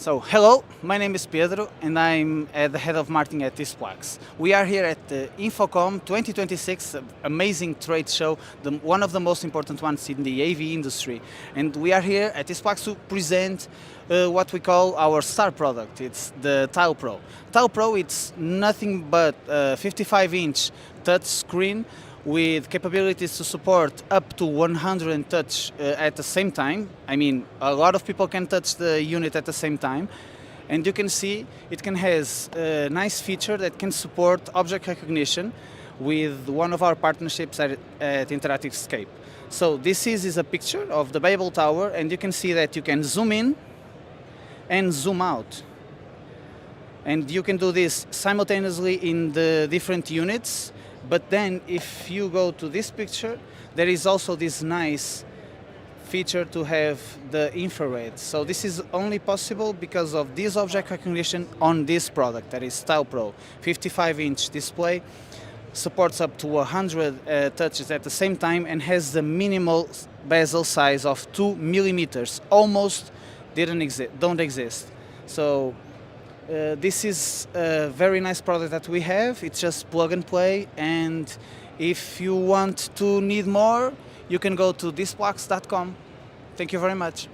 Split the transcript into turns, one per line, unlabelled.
So, hello, my name is Pedro and I'm the head of marketing at DISPLAX. We are here at the InfoComm 2026, amazing trade show, one of the most important ones in the AV industry. And we are here at DISPLAX to present what we call our star product. It's the Tile Pro. Tile Pro, it's nothing but a 55-inch touch screen with capabilities to support up to 100 touch at the same time. I mean, a lot of people can touch the unit at the same time. And you can see it can has a nice feature that can support object recognition with one of our partnerships at Interactive Scape. So this is a picture of the Babel Tower, and you can see that you can zoom in and zoom out. And you can do this simultaneously in the different units. But then if you go to this picture, there is also this nice feature to have the infrared. So this is only possible because of this object recognition on this product, that is Tile Pro. 55-inch display, supports up to 100 touches at the same time, and has the minimal bezel size of 2 millimeters. Almost don't exist. So this is a very nice product that we have. It's just plug and play, and if you want to need more, you can go to DISPLAX.com. Thank you very much.